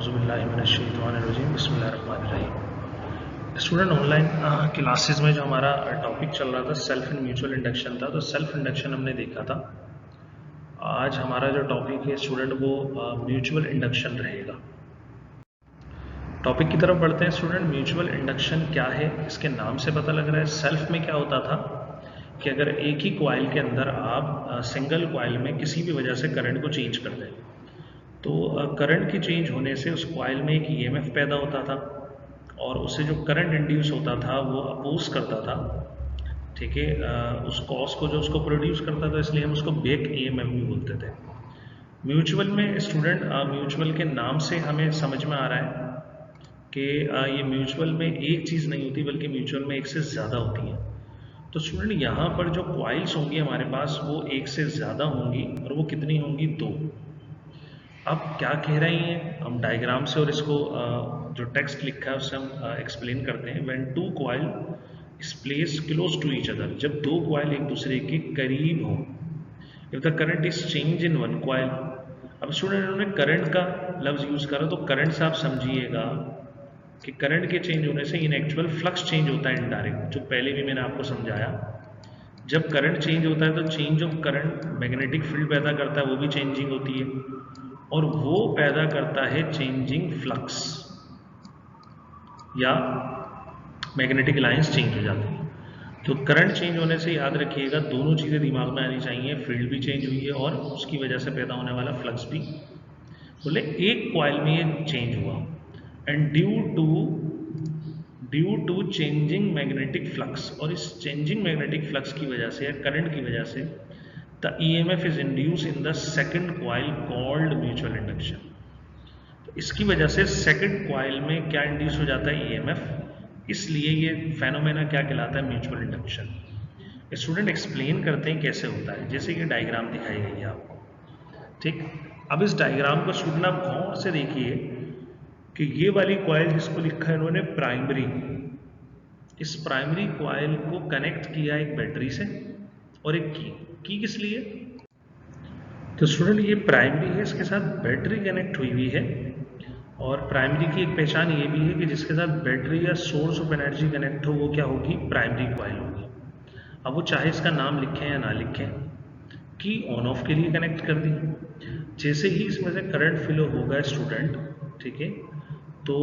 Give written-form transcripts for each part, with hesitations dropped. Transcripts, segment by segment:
औज़ुबिल्लाहिमिनश्शैतानिर्रजीम बिस्मिल्लाहिर्रहमानिर्रहीम। Student online classes में जो हमारा टॉपिक चल रहा था सेल्फ एंड म्यूचुअल इंडक्शन था, तो सेल्फ इंडक्शन हमने देखा था। आज हमारा जो टॉपिक है स्टूडेंट वो म्यूचुअल इंडक्शन रहेगा। टॉपिक की तरफ बढ़ते हैं स्टूडेंट। म्यूचुअल इंडक्शन क्या है, इसके नाम से पता लग रहा है। सेल्फ में क्या होता था कि अगर एक ही कॉइल के अंदर आप सिंगल कॉइल में किसी भी वजह से करंट को चेंज कर दें, तो करंट की चेंज होने से उस कॉइल में एक ईएमएफ पैदा होता था और उससे जो करंट इंड्यूस होता था वो अपोज करता था, ठीक है, उस कॉज को जो उसको प्रोड्यूस करता था, इसलिए हम उसको बैक ईएमएफ भी बोलते थे। म्यूचुअल में स्टूडेंट म्यूचुअल के नाम से हमें समझ में आ रहा है कि ये म्यूचुअल में एक चीज़ नहीं होती बल्कि म्यूचुअल में एक से ज़्यादा होती है। तो स्टूडेंट यहाँ पर जो कॉइल्स होंगी हमारे पास वो एक से ज़्यादा होंगी और वो कितनी होंगी? 2। अब क्या कह रही हैं हम डायग्राम से और इसको जो टेक्स्ट लिखा है उससे हम एक्सप्लेन करते हैं। When two coil is placed close to each other, जब दो कॉइल एक दूसरे के करीब हो, if the current is change in one coil. अब स्टूडेंट उन्होंने करंट का लफ्ज यूज करा, तो करंट से आप समझिएगा कि करंट के चेंज होने से इन एक्चुअल फ्लक्स चेंज होता है इनडायरेक्ट, जो पहले भी मैंने आपको समझाया। जब करंट चेंज होता है तो change of current magnetic field पैदा करता है, वो भी चेंजिंग होती है, और वो पैदा करता है चेंजिंग फ्लक्स, या मैग्नेटिक लाइंस चेंज हो जाती है। तो करंट चेंज होने से याद रखिएगा दोनों चीज़ें दिमाग में आनी चाहिए, फील्ड भी चेंज हुई है और उसकी वजह से पैदा होने वाला फ्लक्स भी। बोले एक कॉइल में ये चेंज हुआ and due to changing magnetic flux, और इस चेंजिंग मैग्नेटिक फ्लक्स की वजह से या करंट की वजह से the EMF is induce in the second coil called mutual induction. तो इसकी वजह से सेकेंड कॉइल में क्या इंड्यूस हो जाता है? EMF। इसलिए ये फेनोमेना क्या कहलाता है? Mutual induction. स्टूडेंट एक्सप्लेन करते हैं कैसे होता है, जैसे कि डायग्राम दिखाई गई है आपको, ठीक। अब इस डायग्राम को स्टूडेंट आप गौर से देखिए कि ये वाली कॉइल जिसको लिखा है इन्होंने प्राइमरी, इस प्राइमरी कॉइल को कनेक्ट किया एक बैटरी से और एक की किस लिए? तो स्टूडेंट ये प्राइमरी है, इसके साथ बैटरी कनेक्ट हुई हुई है, और प्राइमरी की एक पहचान ये भी है कि जिसके साथ बैटरी या सोर्स ऑफ एनर्जी कनेक्ट हो वो क्या होगी? प्राइमरी कॉइल होगी। अब वो चाहे इसका नाम लिखें या ना लिखें, की ऑन ऑफ के लिए कनेक्ट कर दी। जैसे ही इसमें से करंट फ्लो होगा स्टूडेंट, ठीक है, तो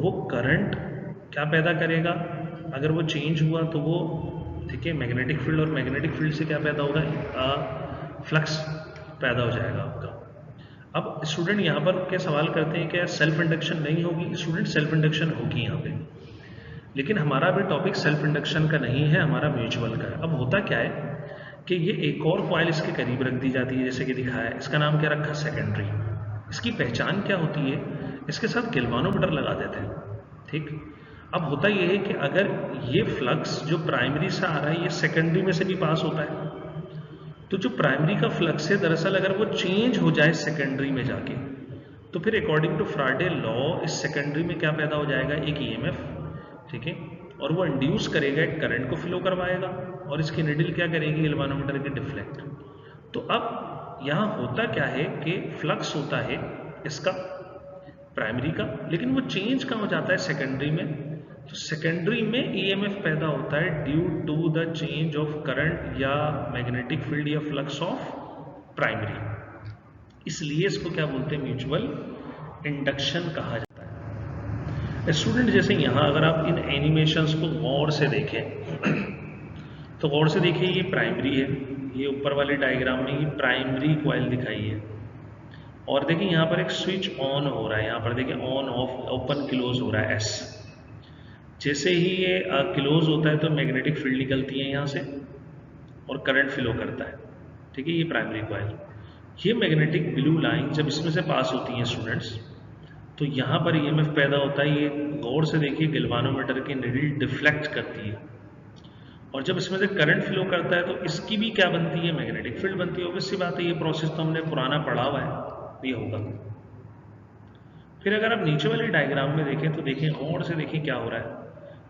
वो करंट क्या पैदा करेगा? अगर वो चेंज हुआ तो वो, ठीक है, मैग्नेटिक फील्ड, और मैग्नेटिक फील्ड से क्या पैदा होगा? फ्लक्स पैदा हो जाएगा आपका। अब स्टूडेंट यहाँ पर क्या सवाल करते हैं, क्या सेल्फ इंडक्शन नहीं होगी? स्टूडेंट सेल्फ इंडक्शन होगी यहाँ पे, लेकिन हमारा भी टॉपिक सेल्फ इंडक्शन का नहीं है, हमारा म्यूचुअल का है। अब होता क्या है कि ये एक और कॉइल इसके करीब रख दी जाती है, जैसे कि दिखाया है, इसका नाम क्या रखा? सेकेंडरी। इसकी पहचान क्या होती है? इसके साथ गैल्वानोमीटर लगा देते हैं, ठीक। अब होता यह है कि अगर ये फ्लक्स जो प्राइमरी से आ रहा है ये सेकेंडरी में से भी पास होता है, तो जो प्राइमरी का फ्लक्स है दरअसल अगर वो चेंज हो जाए सेकेंडरी में जाके, तो फिर अकॉर्डिंग टू फ्राडे लॉ इस सेकेंडरी में क्या पैदा हो जाएगा? एक EMF, ठीक है, और वो इंड्यूस करेगा, एक करंट को फ्लो करवाएगा, और इसकी निडल क्या करेगी? गैल्वानोमीटर के डिफ्लेक्ट। तो अब यहाँ होता क्या है कि फ्लक्स होता है इसका प्राइमरी का, लेकिन वो चेंज कहाँ हो जाता है? सेकेंडरी में। तो सेकेंडरी में EMF पैदा होता है due to the change of current या मैग्नेटिक फील्ड या फ्लक्स ऑफ प्राइमरी, इसलिए इसको क्या बोलते हैं? म्यूचुअल इंडक्शन कहा जाता है। स्टूडेंट जैसे यहाँ अगर आप इन एनिमेशंस को गौर से देखें तो गौर से देखिए, ये प्राइमरी है, ये ऊपर वाले डायग्राम में ये प्राइमरी कॉइल दिखाई है, और देखिए यहाँ पर एक स्विच ऑन हो रहा है, यहाँ पर देखिए ऑन ऑफ ओपन क्लोज हो रहा है S। जैसे ही ये क्लोज होता है तो मैग्नेटिक फील्ड निकलती है यहाँ से और करंट फ्लो करता है, ठीक है, ये प्राइमरी कॉइल। ये मैग्नेटिक ब्लू लाइन जब इसमें से पास होती हैं स्टूडेंट्स, तो यहाँ पर EMF पैदा होता है, ये गौर से देखिए गैल्वानोमीटर की निडल डिफ्लेक्ट करती है, और जब इसमें से करंट फ्लो करता है तो इसकी भी क्या बनती है? मैग्नेटिक फील्ड बनती है। ऑब्वियस सी बात है, ये प्रोसेस तो हमने पुराना पढ़ा हुआ है, ये होगा। फिर अगर आप नीचे वाले डायग्राम में देखें तो देखें, और से देखें क्या हो रहा है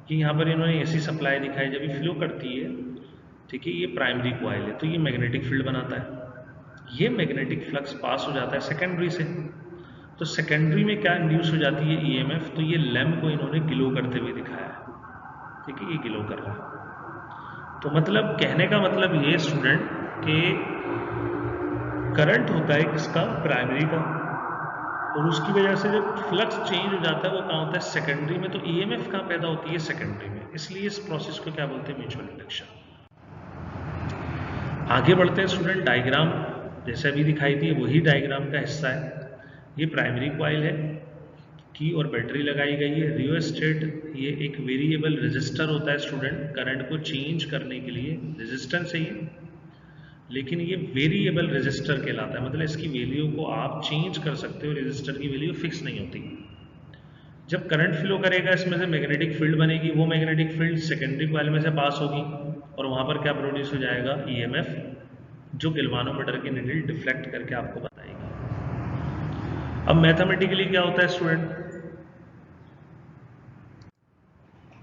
कि यहाँ पर इन्होंने ऐसी सप्लाई दिखाई, जब ये फ्लो करती है, ठीक है, ये प्राइमरी कॉइल है, तो ये मैग्नेटिक फील्ड बनाता है, ये मैग्नेटिक फ्लक्स पास हो जाता है सेकेंडरी से, तो सेकेंडरी में क्या इंड्यूस हो जाती है ईएमएफ, तो ये लैम्प को इन्होंने ग्लो करते हुए दिखाया है, ठीक है, ये ग्लो कर रहा है। तो मतलब कहने का मतलब ये स्टूडेंट कि करंट होता है किसका, प्राइमरी का, और उसकी वजह से जब फ्लक्स चेंज हो जाता है वो कहाँ होता है, सेकेंडरी में। तो ईएमएफ कहाँ पैदा होती है, सेकेंडरी में। इसलिए इस प्रोसेस को क्या बोलते हैं, म्यूचुअल इंडक्शन। आगे बढ़ते हैं स्टूडेंट, डायग्राम जैसे अभी दिखाई थी वही डायग्राम का हिस्सा है। ये प्राइमरी कॉइल है, की और बैटरी लगाई गई है। रियोस्टेट ये एक वेरिएबल रेजिस्टर होता है स्टूडेंट, करंट को चेंज करने के लिए रेजिस्टेंस है ये, लेकिन ये वेरिएबल रेजिस्टर कहलाता है, मतलब इसकी वैल्यू को आप चेंज कर सकते हो, रेजिस्टर की वैल्यू फिक्स नहीं होती। जब करंट फ्लो करेगा इसमें से मैग्नेटिक फील्ड बनेगी, वो मैग्नेटिक फील्ड सेकेंडरी कॉइल में से पास होगी और वहां पर क्या प्रोड्यूस हो जाएगा, ईएमएफ, जो गैल्वानोमीटर की नीडल डिफ्लेक्ट करके आपको बताएगी। अब मैथमेटिकली क्या होता है student,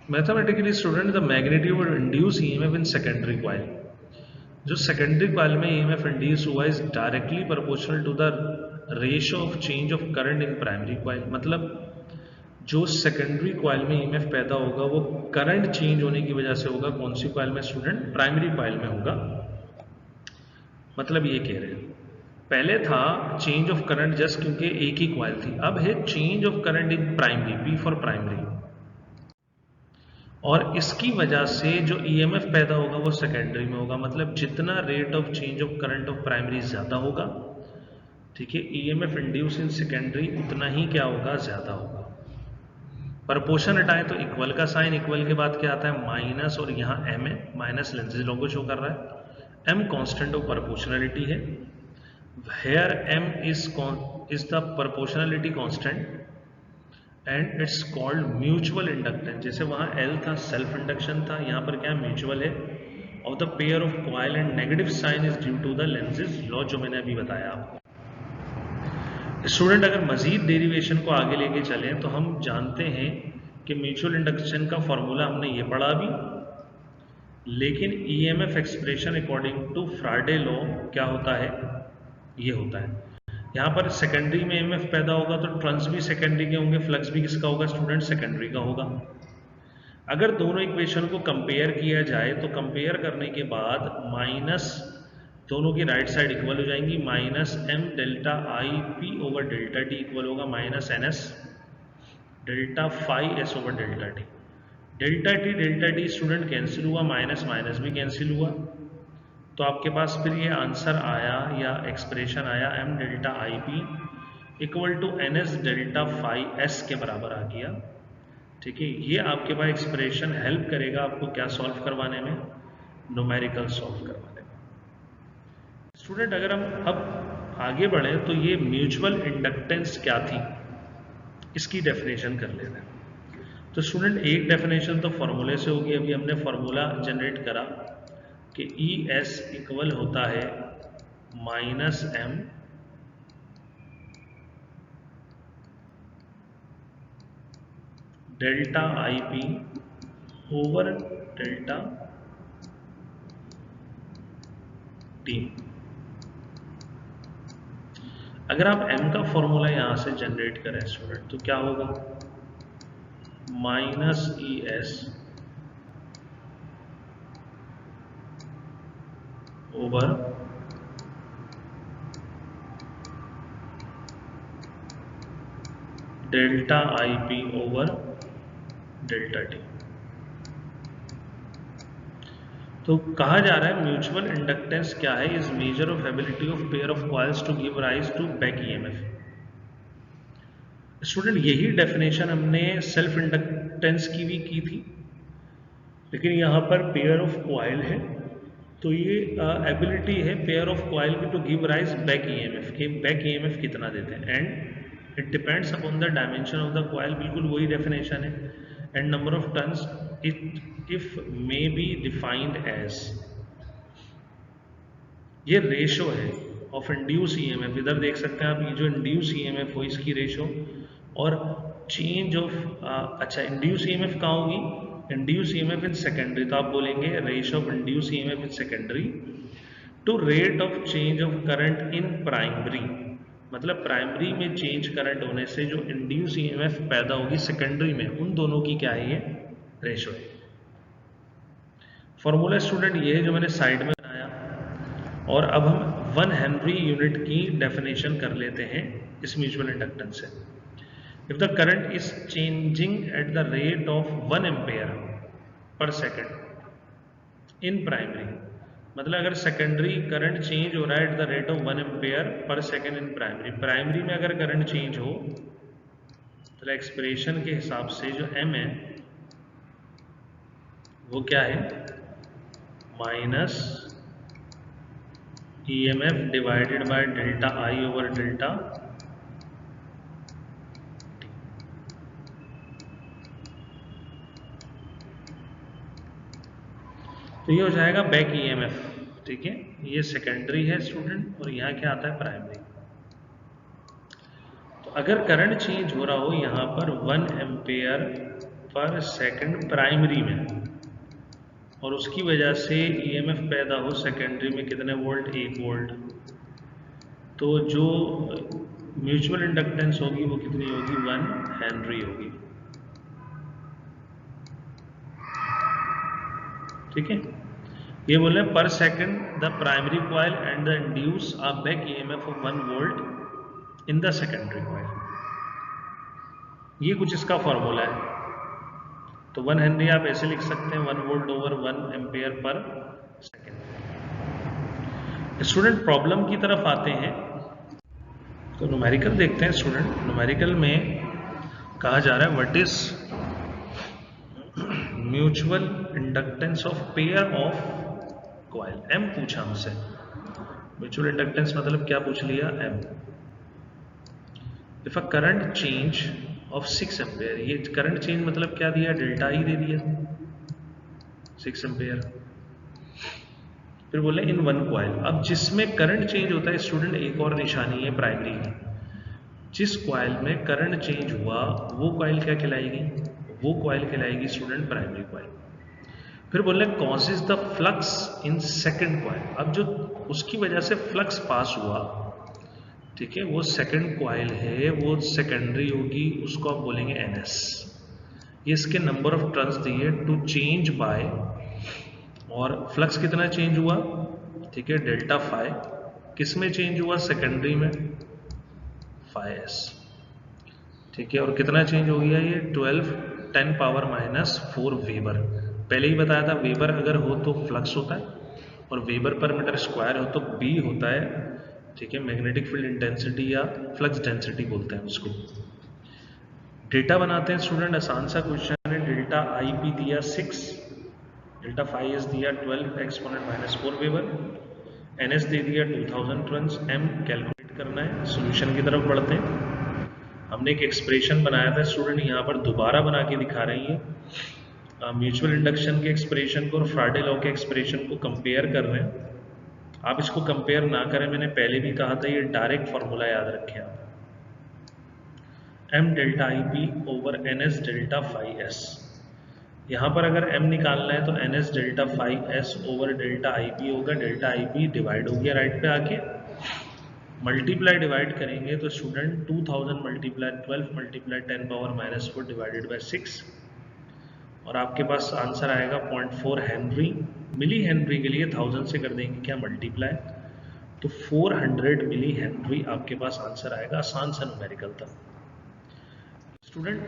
mathematically student the magnitude induce EMF in secondary coil, जो सेकेंडरी कॉइल में ईएमएफ इंड्यूस हुआ is directly proportional to the ratio of change of current in primary coil. मतलब जो सेकेंडरी कॉइल में ईएमएफ पैदा होगा वो करंट चेंज होने की वजह से होगा, कौन सी कॉइल में स्टूडेंट, प्राइमरी कॉइल में होगा। मतलब ये कह रहे हैं पहले था चेंज ऑफ करंट जस्ट क्योंकि एक ही कॉइल थी, अब है change of current in primary, P for primary, और इसकी वजह से जो ईएमएफ पैदा होगा वो सेकेंडरी में होगा। मतलब जितना rate of change of current of primary ज्यादा होगा, ठीक है, ईएमएफ इंड्यूस इन सेकेंडरी उतना ही क्या होगा, ज्यादा होगा। प्रपोर्शन हटाएं तो इक्वल का साइन, इक्वल के बाद क्या आता है, माइनस, और यहाँ एम है, माइनस लेंसेज लोगो शो कर रहा है। एम कांस्टेंट ऑफ प्रोपोर्शनलिटी है, here M is the proportionality constant and it's called mutual inductance. जैसे वहां एल था सेल्फ इंडक्शन था, यहाँ पर क्या म्यूचुअल है, और the pair of coil and negative sign is due to the Lenz's law, जो मैंने अभी बताया आपको। स्टूडेंट अगर मजीद डेरिवेशन को आगे लेके चलें तो हम जानते हैं कि म्यूचुअल इंडक्शन का फॉर्मूला हमने ये पढ़ा अभी, लेकिन EMF expression according to Faraday law क्या होता है, ये होता है। यहाँ पर सेकेंडरी में ईएमएफ पैदा होगा तो टर्न्स भी सेकेंडरी के होंगे, फ्लक्स भी किसका होगा स्टूडेंट, सेकेंडरी का होगा। अगर दोनों इक्वेशन को कंपेयर किया जाए तो कंपेयर करने के बाद माइनस, दोनों की राइट साइड इक्वल हो जाएंगी, minus M delta I P over delta T equal होगा minus N S delta phi S over delta T. Delta T student cancel हुआ, माइनस माइनस भी कैंसिल हुआ, तो आपके पास फिर ये आंसर आया या एक्सप्रेशन आया M delta I P equal to N S delta phi S के बराबर आ गया, ठीक है। ये आपके पास एक्सप्रेशन हेल्प करेगा आपको क्या सॉल्व करवाने में, न्यूमेरिकल सॉल्व करवाने में। स्टूडेंट अगर हम अब आगे बढ़े तो ये म्यूचुअल इंडक्टेंस क्या थी, इसकी डेफिनेशन कर लेते हैं। तो स्टूडेंट एक डेफिनेशन तो फॉर्मूले से होगी, अभी हमने फॉर्मूला जनरेट करा कि ई एस इक्वल होता है minus M delta I P over delta T. अगर आप m का फॉर्मूला यहां से जनरेट करें स्टूडेंट तो क्या होगा, minus E S over delta I P over delta T. तो कहा जा रहा है म्यूचुअल इंडक्टेंस क्या है, is measure of ability of pair of coils to give rise to back EMF. Student यही डेफिनेशन हमने सेल्फ इंडक्टेंस की भी की थी, लेकिन यहाँ पर पेयर ऑफ कॉइल है तो ये एबिलिटी है पेयर ऑफ कॉइल की to give rise back EMF, के बैक ईएमएफ कितना देते हैं, and it depends upon the dimension of the coil, बिल्कुल वही डेफिनेशन है, and number of turns if may be defined as, ये रेशो है ऑफ इंड्यूस ईएमएफ। इधर देख सकते हैं आप, ये जो इंड्यूस ईएमएफ हो इसकी रेशो, और चेंज ऑफ अच्छा इंड्यूस ईएमएफ कहाँ होगी, इंड्यूस ईएमएफ इन सेकेंडरी, तो आप बोलेंगे ratio of induce EMF in secondary to rate of change of current in primary, मतलब प्राइमरी में चेंज करंट होने से जो इंड्यूस ईएमएफ पैदा होगी सेकेंडरी में, उन दोनों की क्या है, ये रेशो है। फॉर्मूला स्टूडेंट ये है जो मैंने साइड में बनाया, और अब हम 1 हेनरी यूनिट की डेफिनेशन कर लेते हैं इस म्यूचुअल इंडक्टेंस से। If the current is changing at the rate of 1 ampere per second in primary, मतलब अगर सेकेंडरी करंट चेंज हो रहा है at the rate of 1 ampere per second in primary, primary में अगर करंट चेंज हो तो एक्सप्रेशन के हिसाब से जो m है वो क्या है, minus EMF divided by delta I over delta t। तो ये हो जाएगा बैक EMF, ठीक है, ये सेकेंडरी है स्टूडेंट, और यहाँ क्या आता है, प्राइमरी। तो अगर करंट चेंज हो रहा हो यहाँ पर 1 एम्पेयर पर सेकंड प्राइमरी में, और उसकी वजह से EMF पैदा हो सेकेंडरी में कितने वोल्ट, 1 वोल्ट, तो जो म्यूचुअल इंडक्टेंस होगी वो कितनी होगी, 1 हेनरी होगी। ठीक है, ये बोल रहे हैं पर second the primary coil and the induce a back EMF of 1 volt in the secondary coil. ये कुछ इसका फॉर्मूला है। तो 1 हेनरी आप ऐसे लिख सकते हैं, 1 volt over 1 ampere per second. Student problem की तरफ आते हैं, तो न्यूमेरिकल देखते हैं स्टूडेंट। न्यूमेरिकल में कहा जा रहा है what is mutual inductance of pair of coil, M पूछा हमसे। म्यूचुअल इंडक्टेंस मतलब क्या पूछ लिया, M। If a current change of 6 ampere, ये करंट चेंज मतलब क्या दिया, डेल्टा I दे दिया 6 एम्पेयर। फिर बोले इन 1 कॉइल। अब जिसमें करंट चेंज होता है स्टूडेंट, एक और निशानी है प्राइमरी की, जिस कॉइल में करंट चेंज हुआ वो कॉइल क्या कहलाएगी, वो कॉइल कहलाएगी स्टूडेंट प्राइमरी कॉइल। फिर बोले causes the flux in second coil. अब जो उसकी वजह से फ्लक्स पास हुआ, ठीक है, वो सेकंड कॉइल है, वो सेकेंडरी होगी, उसको आप बोलेंगे NS। ये इसके नंबर ऑफ टर्न्स दिए टू चेंज बाय, और फ्लक्स कितना चेंज हुआ, ठीक है, डेल्टा फाई। किस में चेंज हुआ, सेकेंडरी में, फाई S, ठीक है, और कितना चेंज हो गया, ये 12 10 पावर -4 वेबर। पहले ही बताया था, वेबर अगर हो तो फ्लक्स होता है, और वेबर पर मीटर स्क्वायर हो तो B होता है, ठीक है, मैग्नेटिक फील्ड इंटेंसिटी या फ्लक्स डेंसिटी बोलते हैं उसको। डेटा बनाते हैं स्टूडेंट, आसान सा क्वेश्चन है। डेल्टा IP दिया 6, डेल्टा फाई S दिया 12 एक्सपोनेंट -4 वेबर, NS दे दिया 2000 टर्न्स, M कैलकुलेट करना है। सॉल्यूशन की तरफ बढ़ते हैं। हमने एक एक्सप्रेशन बनाया था स्टूडेंट, यहाँ पर दोबारा बना के दिखा रही है, म्यूचुअल इंडक्शन के एक्सप्रेशन को और फ्राडे लॉ के एक्सप्रेशन को कंपेयर कर रहे हैं। आप इसको कंपेयर ना करें, मैंने पहले भी कहा था, ये डायरेक्ट फॉर्मूला याद रखें आप, M delta IP over NS delta phi S। यहाँ पर अगर M निकालना है तो NS delta phi S over delta IP होगा, डेल्टा IP डिवाइड हो गया राइट पे आके, मल्टीप्लाई डिवाइड करेंगे तो student 2000 multiply 12 multiply 10 power -4 divided by 6, और आपके पास आंसर आएगा 0.4 हेनरी। मिली हेनरी के लिए 1000 से कर देंगे क्या मल्टीप्लाई, तो 400 मिली हेनरी आपके पास आंसर आएगा। आसान सा न्यूमेरिकल था स्टूडेंट।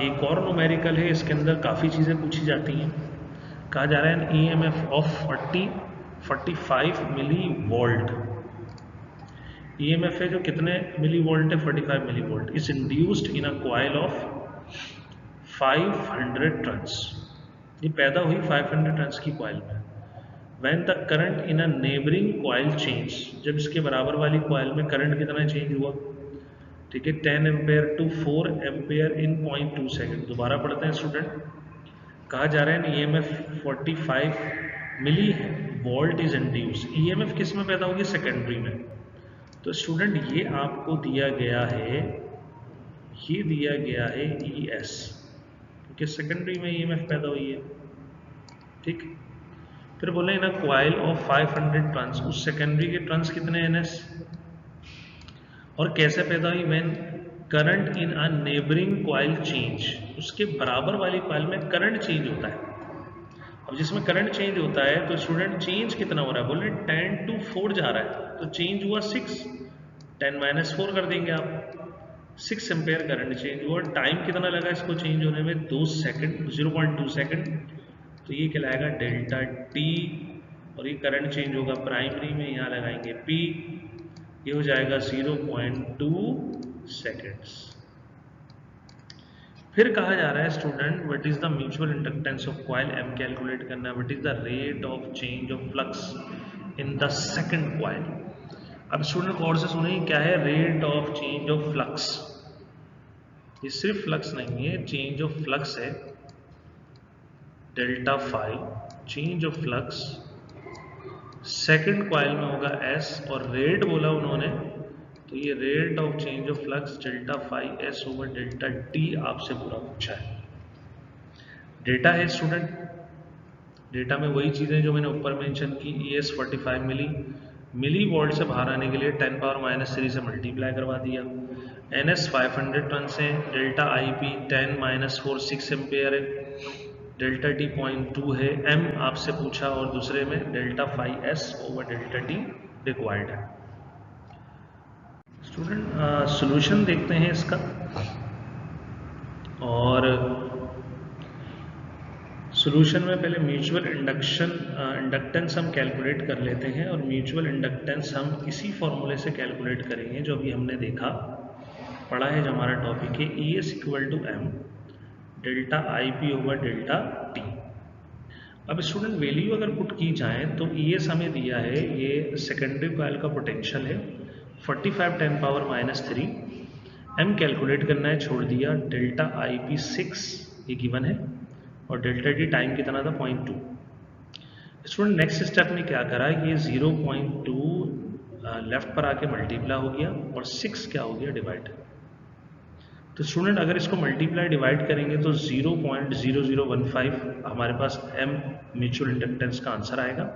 एक और न्यूमेरिकल है, इसके अंदर काफ़ी चीज़ें पूछी जाती हैं। कहा जा रहा है EMF of 45 millivolt, EMF है जो कितने मिली वोल्ट है, 45 millivolt, is induced in a coil of 500 turns. ये पैदा हुई 500 टर्न्स की कॉइल में। When the current in a neighbouring coil change, जब इसके बराबर वाली कॉइल में करंट कितना चेंज हुआ, ठीक है, 10 ampere to 4 ampere in 0.2 second. दोबारा पढ़ते हैं स्टूडेंट। कहा जा रहा है EMF 45 millivolt is induce. EMF किस में पैदा होगी, सेकेंडरी में। तो स्टूडेंट ये आपको दिया गया है, ये दिया गया है ES, क्योंकि सेकेंडरी में EMF पैदा हुई है, ठीक। फिर बोले ना कॉइल ऑफ 500 टर्न्स, उस सेकेंडरी के टर्न्स कितने NS, और कैसे पैदा हुई? When current in a neighbouring coil change, उसके बराबर वाली कॉइल में करंट चेंज होता है। अब जिसमें करंट चेंज होता है तो स्टूडेंट चेंज कितना हो रहा है? बोले 10 to 4 जा रहा है, तो चेंज हुआ 6, 10 - 4 कर देंगे आप, 6 एम्पेयर करंट चेंज हुआ। टाइम कितना लगा इसको चेंज होने में? 2 सेकंड, 0.2 सेकंड। तो ये कहलाएगा डेल्टा टी। और ये करंट चेंज होगा प्राइमरी में, यहाँ लगाएंगे पी, ये हो जाएगा 0.2 सेकेंड्स। फिर कहा जा रहा है student what is the mutual inductance of coil, M calculate करना है। What is the rate of change of flux in the second coil. अब स्टूडेंट गौर से सुनिए, क्या है rate of change of flux? ये सिर्फ फ्लक्स नहीं है, चेंज ऑफ फ्लक्स है। Delta phi change of flux second coil में होगा एस, और रेट बोला उन्होंने, तो ये rate of change of flux delta phi S over delta T आपसे पूरा पूछा है। डेटा है स्टूडेंट, डेटा में वही चीजें जो मैंने ऊपर मेंशन की, ES 45 मिली वोल्ट से बाहर आने के लिए 10⁻³ से मल्टीप्लाई करवा दिया। NS 500 टन से, डेल्टा IP 10 - 4 6 एम्पेयर है, डेल्टा टी 0.2 है, M आपसे पूछा, और दूसरे में delta phi S over delta T required है। स्टूडेंट सॉल्यूशन देखते हैं इसका, और सॉल्यूशन में पहले म्यूचुअल इंडक्टेंस हम कैलकुलेट कर लेते हैं। और म्यूचुअल इंडक्टेंस हम इसी फॉर्मूले से कैलकुलेट करेंगे जो अभी हमने देखा, पढ़ा है, जो हमारा टॉपिक है ES = M delta IP over delta T. अब स्टूडेंट वैल्यू अगर पुट की जाए तो ES हमें दिया है, ये सेकेंडरी कॉइल का पोटेंशियल है 45 10⁻³ M कैलकुलेट करना है, छोड़ दिया, डेल्टा IP 6 ये गिवन है, और डेल्टा टी टाइम कितना था? 0.2। स्टूडेंट नेक्स्ट स्टेप में क्या करा, ये 0.2 लेफ्ट पर आके मल्टीप्लाई हो गया, और 6 क्या हो गया? डिवाइड। तो स्टूडेंट अगर इसको मल्टीप्लाई डिवाइड करेंगे तो 0.0015 हमारे पास M म्यूचुअल इंडक्टेंस का आंसर आएगा।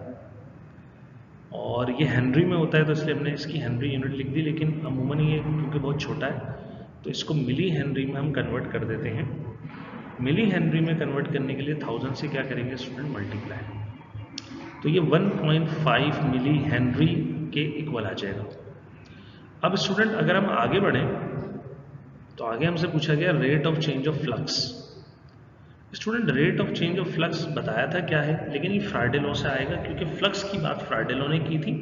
और ये हेनरी में होता है तो इसलिए हमने इसकी हेनरी यूनिट लिख दी, लेकिन अमूमन ये क्योंकि बहुत छोटा है तो इसको मिली हेनरी में हम कन्वर्ट कर देते हैं। मिली हेनरी में कन्वर्ट करने के लिए 1000 से क्या करेंगे स्टूडेंट? मल्टीप्लाई। तो ये 1.5 मिली हेनरी के इक्वल आ जाएगा। अब स्टूडेंट अगर हम आगे बढ़ें तो आगे हमसे पूछा गया rate of change of flux. Student rate of change of flux बताया था क्या है, लेकिन ये फ्राडे लॉ से आएगा, क्योंकि फ्लक्स की बात फ्राडे लॉ ने की थी।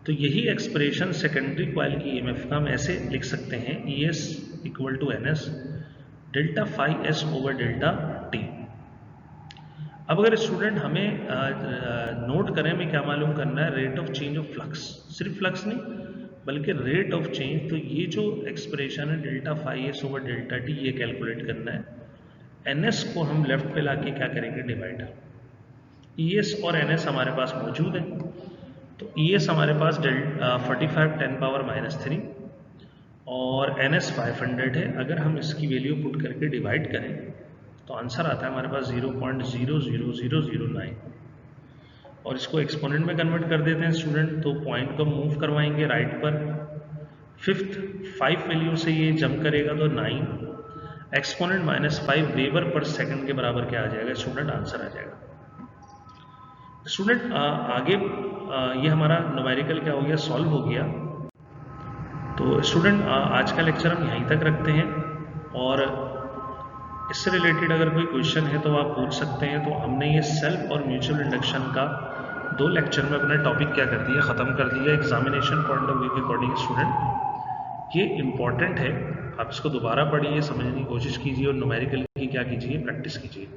तो यही एक्सप्रेशन सेकेंडरी कॉइल की EMF का हम ऐसे लिख सकते हैं, ES = NS delta phi S over delta T. अब अगर स्टूडेंट हमें नोट करें, हमें क्या मालूम करना है? Rate of change of flux, सिर्फ फ्लक्स नहीं बल्कि रेट ऑफ चेंज। तो ये जो एक्सप्रेशन है delta phi S over delta T, ये कैलकुलेट करना है। NS को हम लेफ्ट पे लाके क्या करेंगे? डिवाइड। ES और NS हमारे पास मौजूद है, तो ES हमारे पास 45 10⁻³ और NS 500 है। अगर हम इसकी वैल्यू पुट करके डिवाइड करें तो आंसर आता है हमारे पास 0.00009, और इसको एक्सपोनेंट में कन्वर्ट कर देते हैं स्टूडेंट। तो पॉइंट को मूव करवाएंगे राइट पर, 5 वैल्यू से ये जंप करेगा तो 9, एक्सपोनेंट -5 वेबर पर सेकंड के बराबर क्या आ जाएगा स्टूडेंट? आंसर आ जाएगा। स्टूडेंट आगे ये हमारा न्यूमेरिकल क्या हो गया? सॉल्व हो गया। तो स्टूडेंट आज का लेक्चर हम यहीं तक रखते हैं, और इससे रिलेटेड अगर कोई क्वेश्चन है तो आप पूछ सकते हैं। तो हमने ये सेल्फ और म्यूचुअल इंडक्शन का 2 लेक्चर में अपना टॉपिक क्या कर दिया? ख़त्म कर दिया। एग्जामिनेशन पॉइंट ऑफ व्यू के अकॉर्डिंग स्टूडेंट ये इम्पॉर्टेंट है, आप इसको दोबारा पढ़िए, समझने की कोशिश कीजिए, और न्यूमेरिकल की क्या कीजिए? प्रैक्टिस कीजिए।